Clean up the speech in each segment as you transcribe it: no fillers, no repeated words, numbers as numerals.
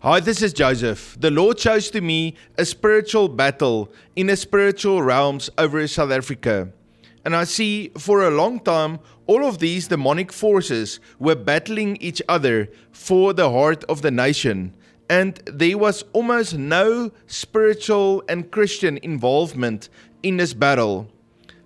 Hi, this is Joseph. The Lord shows to me a spiritual battle in the spiritual realms over South Africa. And I see for a long time, all of these demonic forces were battling each other for the heart of the nation. And there was almost no spiritual and Christian involvement in this battle.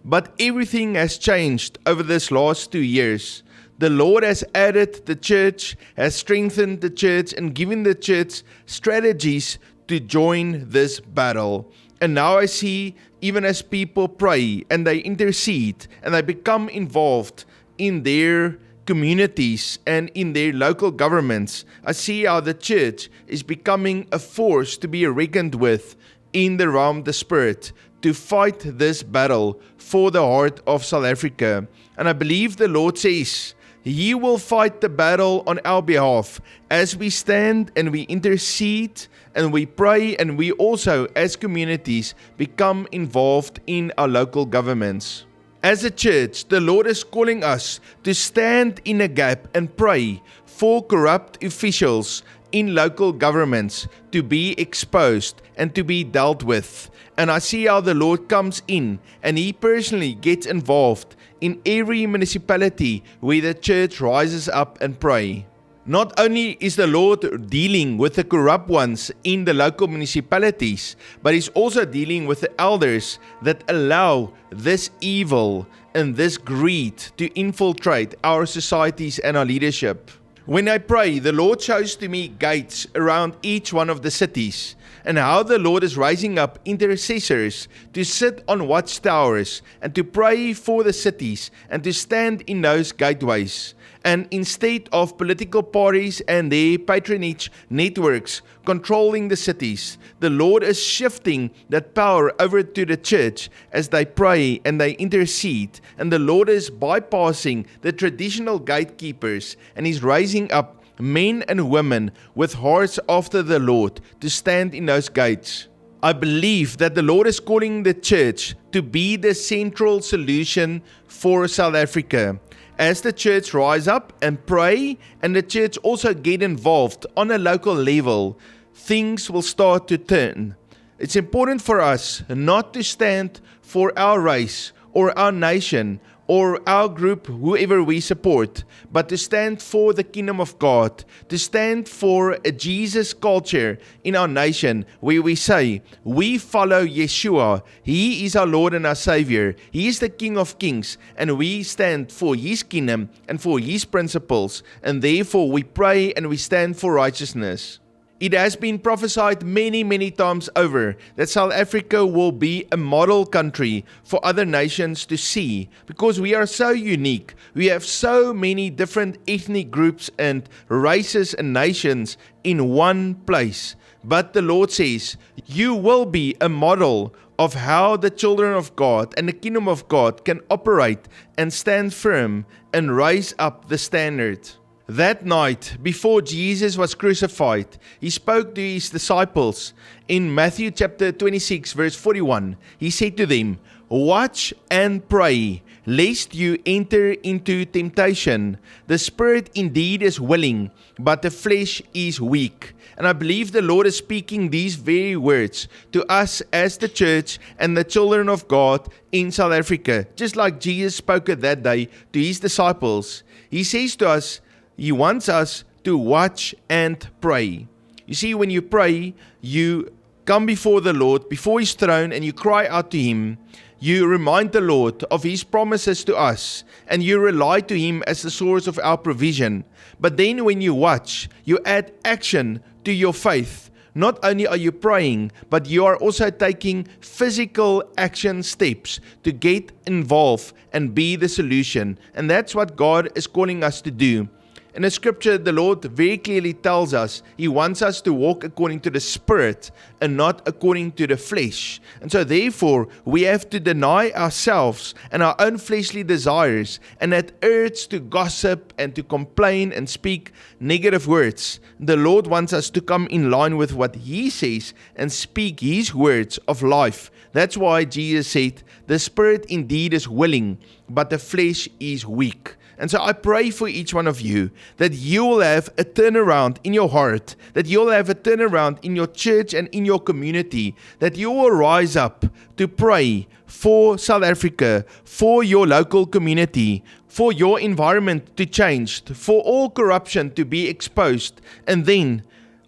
But everything has changed over this last 2 years. The Lord has added the church, has strengthened the church, and given the church strategies to join this battle. And now I see, even as people pray and they intercede and they become involved in their communities and in their local governments, I see how the church is becoming a force to be reckoned with in the realm of the Spirit, to fight this battle for the heart of South Africa. And I believe the Lord says, He will fight the battle on our behalf as we stand and we intercede and we pray, and we also, as communities, become involved in our local governments. As a church, the Lord is calling us to stand in a gap and pray for corrupt officials in local governments to be exposed and to be dealt with. And I see how the Lord comes in and He personally gets involved in every municipality where the church rises up and pray. Not only is the Lord dealing with the corrupt ones in the local municipalities, but He's also dealing with the elders that allow this evil and this greed to infiltrate our societies and our leadership. When I pray, the Lord shows to me gates around each one of the cities, and how the Lord is raising up intercessors to sit on watchtowers and to pray for the cities and to stand in those gateways. And instead of political parties and their patronage networks controlling the cities, the Lord is shifting that power over to the church as they pray and they intercede. And the Lord is bypassing the traditional gatekeepers, and He's raising up men and women with hearts after the Lord to stand in those gates. I believe that the Lord is calling the church to be the central solution for South Africa. As the church rise up and pray, and the church also get involved on a local level, things will start to turn. It's important for us not to stand for our race or our nation or our group, whoever we support, but to stand for the kingdom of God, to stand for a Jesus culture in our nation where we say, we follow Yeshua, He is our Lord and our Savior, He is the King of Kings, and we stand for His kingdom and for His principles, and therefore we pray and we stand for righteousness. It has been prophesied many times over that South Africa will be a model country for other nations to see, because we are so unique. We have so many different ethnic groups and races and nations in one place. But the Lord says, you will be a model of how the children of God and the kingdom of God can operate and stand firm and raise up the standard. That night, before Jesus was crucified, He spoke to His disciples. In Matthew chapter 26, verse 41, He said to them, watch and pray, lest you enter into temptation. The spirit indeed is willing, but the flesh is weak. And I believe the Lord is speaking these very words to us as the church and the children of God in South Africa, just like Jesus spoke it that day to His disciples. He says to us, He wants us to watch and pray. You see, when you pray, you come before the Lord, before His throne, and you cry out to Him. You remind the Lord of His promises to us, and you rely to Him as the source of our provision. But then when you watch, you add action to your faith. Not only are you praying, but you are also taking physical action steps to get involved and be the solution. And that's what God is calling us to do. In the scripture, the Lord very clearly tells us He wants us to walk according to the Spirit and not according to the flesh. And so therefore, we have to deny ourselves and our own fleshly desires and that urge to gossip and to complain and speak negative words. The Lord wants us to come in line with what He says and speak His words of life. That's why Jesus said, the Spirit indeed is willing, but the flesh is weak. And so I pray for each one of you that you will have a turnaround in your heart, that you'll have a turnaround in your church and in your community, that you will rise up to pray for South Africa, for your local community, for your environment to change, for all corruption to be exposed. And then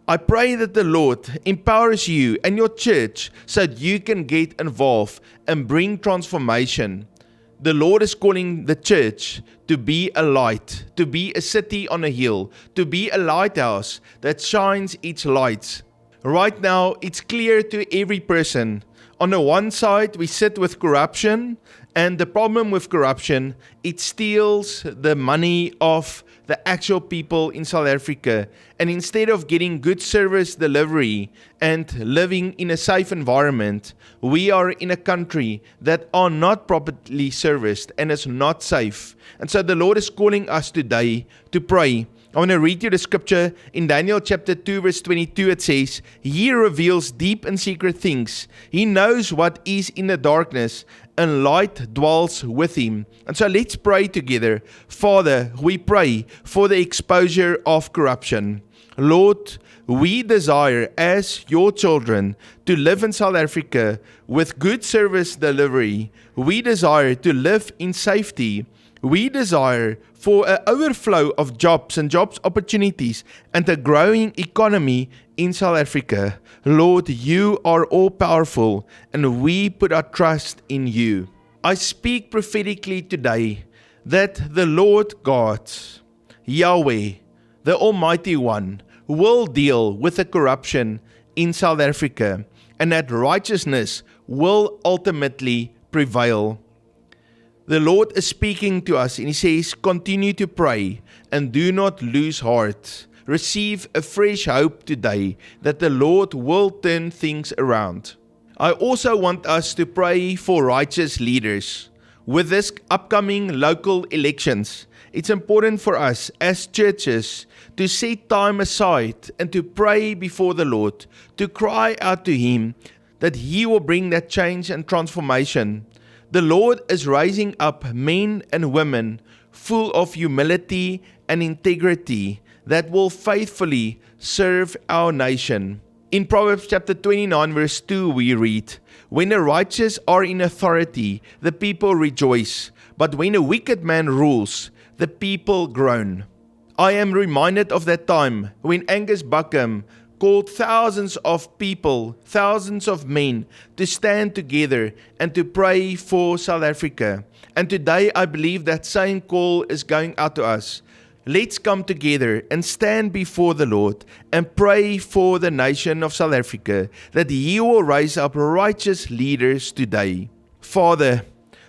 I pray that the Lord empowers you and your church so that you can get involved and bring transformation. The Lord is calling the church to be a light, to be a city on a hill, to be a lighthouse that shines its lights. Right now, it's clear to every person. On the one side, we sit with corruption, and the problem with corruption, it steals the money of the actual people in South Africa. And instead of getting good service delivery and living in a safe environment, we are in a country that are not properly serviced and is not safe. And so the Lord is calling us today to pray. I want to read you the scripture in Daniel chapter 2 verse 22. It says, He reveals deep and secret things. He knows what is in the darkness, and light dwells with Him. And so let's pray together. Father, we pray for the exposure of corruption. Lord, we desire as your children to live in South Africa with good service delivery. We desire to live in safety. We desire for an overflow of jobs and jobs opportunities and a growing economy in South Africa. Lord, you are all powerful and we put our trust in you. I speak prophetically today that the Lord God, Yahweh, the Almighty One, will deal with the corruption in South Africa and that righteousness will ultimately prevail. The Lord is speaking to us and He says, continue to pray and do not lose heart. Receive a fresh hope today that the Lord will turn things around. I also want us to pray for righteous leaders. With this upcoming local elections, it's important for us as churches to set time aside and to pray before the Lord, to cry out to Him that He will bring that change and transformation. The Lord is raising up men and women full of humility and integrity that will faithfully serve our nation. In Proverbs chapter 29 verse 2 we read, When the righteous are in authority, the people rejoice, but when a wicked man rules, the people groan. I am reminded of that time when Angus Buchan called thousands of people, thousands of men to stand together and to pray for South Africa. And today I believe that same call is going out to us. Let's come together and stand before the Lord and pray for the nation of South Africa, that He will raise up righteous leaders today. Father,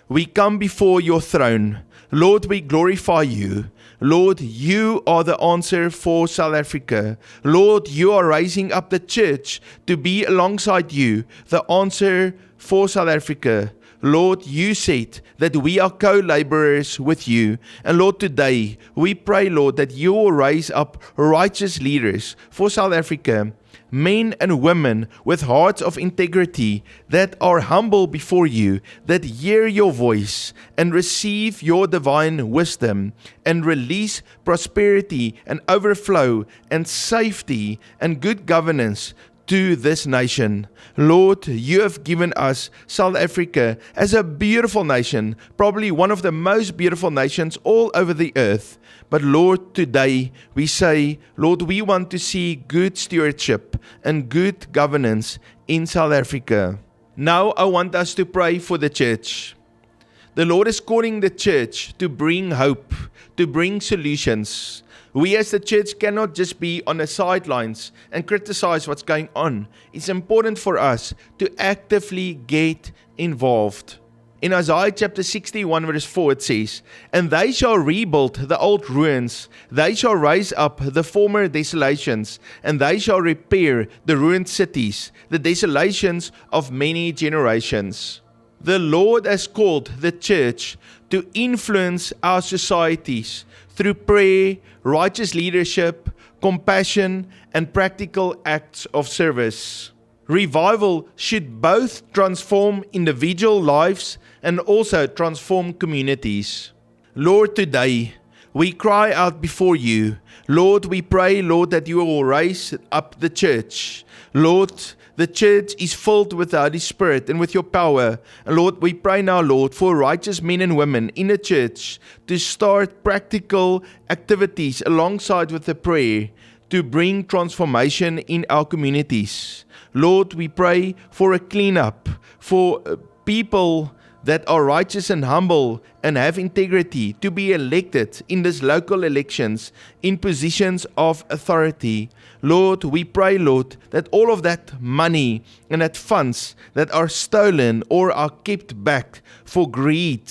we come before your throne. Lord, we glorify you. Lord, you are the answer for South Africa. Lord, you are raising up the church to be alongside you, the answer for South Africa. Lord, you said that we are co-laborers with you. And Lord, today we pray, Lord, that you will raise up righteous leaders for South Africa, men and women with hearts of integrity that are humble before you, that hear your voice and receive your divine wisdom and release prosperity and overflow and safety and good governance to this nation. Lord, you have given us South Africa as a beautiful nation, probably one of the most beautiful nations all over the earth. But Lord, today we say, Lord, we want to see good stewardship and good governance in South Africa. Now I want us to pray for the church. The Lord is calling the church to bring hope, to bring solutions. We as the church cannot just be on the sidelines and criticize what's going on. It's important for us to actively get involved. In Isaiah chapter 61 verse 4 it says, And they shall rebuild the old ruins, they shall raise up the former desolations, and they shall repair the ruined cities, the desolations of many generations. The Lord has called the church to influence our societies through prayer, righteous leadership, compassion, and practical acts of service. Revival should both transform individual lives and also transform communities. Lord, today we cry out before you. Lord, we pray, Lord, that you will raise up the church. Lord, the church is filled with the Holy Spirit and with your power. And Lord, we pray now, Lord, for righteous men and women in the church to start practical activities alongside with the prayer to bring transformation in our communities. Lord, we pray for a cleanup, for people that are righteous and humble and have integrity to be elected in these local elections in positions of authority. Lord, we pray, Lord, that all of that money and that funds that are stolen or are kept back for greed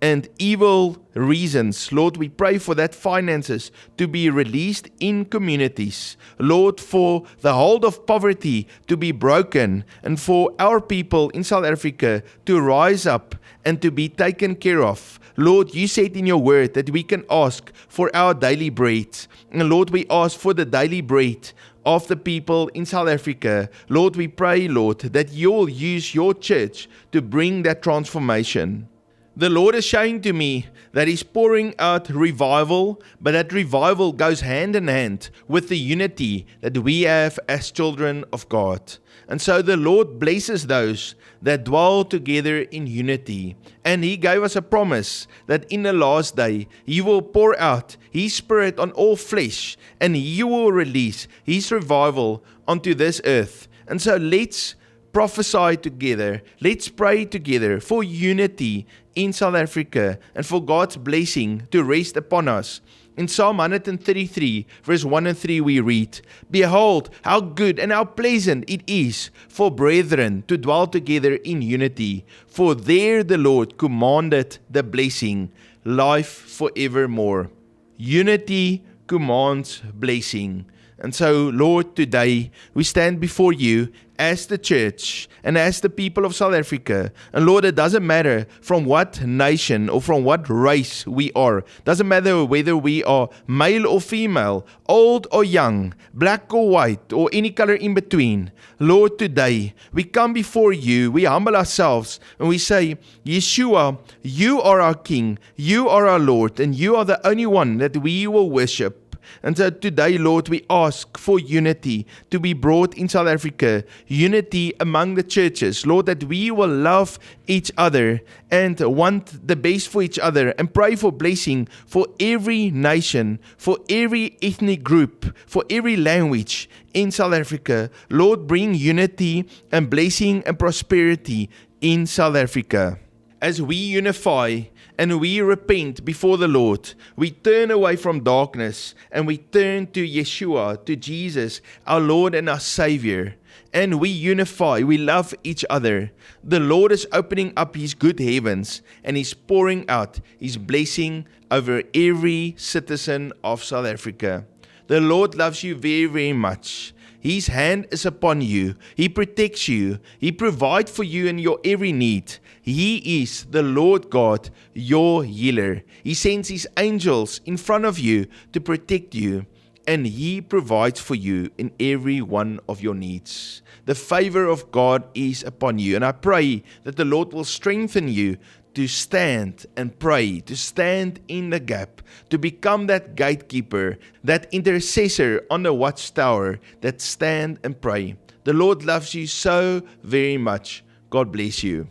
and evil reasons, Lord, we pray for that finances to be released in communities. Lord, for the hold of poverty to be broken and for our people in South Africa to rise up and to be taken care of. Lord, you said in your word that we can ask for our daily bread. And Lord, we ask for the daily bread of the people in South Africa. Lord, we pray, Lord, that you'll use your church to bring that transformation. The Lord is showing to me that He's pouring out revival, but that revival goes hand in hand with the unity that we have as children of God. And so the Lord blesses those that dwell together in unity. And He gave us a promise that in the last day He will pour out His Spirit on all flesh, and He will release His revival onto this earth. And so let's prophesy together. Let's pray together for unity in South Africa and for God's blessing to rest upon us. In Psalm 133, verse 1 and 3, we read, Behold, how good and how pleasant it is for brethren to dwell together in unity. For there the Lord commanded the blessing, life forevermore. Unity commands blessing. And so, Lord, today we stand before you as the church and as the people of South Africa. And Lord, it doesn't matter from what nation or from what race we are. Doesn't matter whether we are male or female, old or young, black or white, or any color in between. Lord, today we come before you, we humble ourselves and we say, Yeshua, you are our King, you are our Lord, and you are the only one that we will worship. And so today, Lord, we ask for unity to be brought in South Africa, unity among the churches, Lord, that we will love each other and want the best for each other and pray for blessing for every nation, for every ethnic group, for every language in South Africa. Lord, bring unity and blessing and prosperity in South Africa. As we unify and we repent before the Lord, we turn away from darkness and we turn to Yeshua, to Jesus, our Lord and our Savior. And we unify, we love each other. The Lord is opening up His good heavens and He's pouring out His blessing over every citizen of South Africa. The Lord loves you very, very much. His hand is upon you. He protects you. He provides for you in your every need. He is the Lord God, your healer. He sends His angels in front of you to protect you, and He provides for you in every one of your needs. The favor of God is upon you, and I pray that the Lord will strengthen you to stand and pray, to stand in the gap, to become that gatekeeper, that intercessor on the watchtower, that stand and pray. The Lord loves you so very much. God bless you.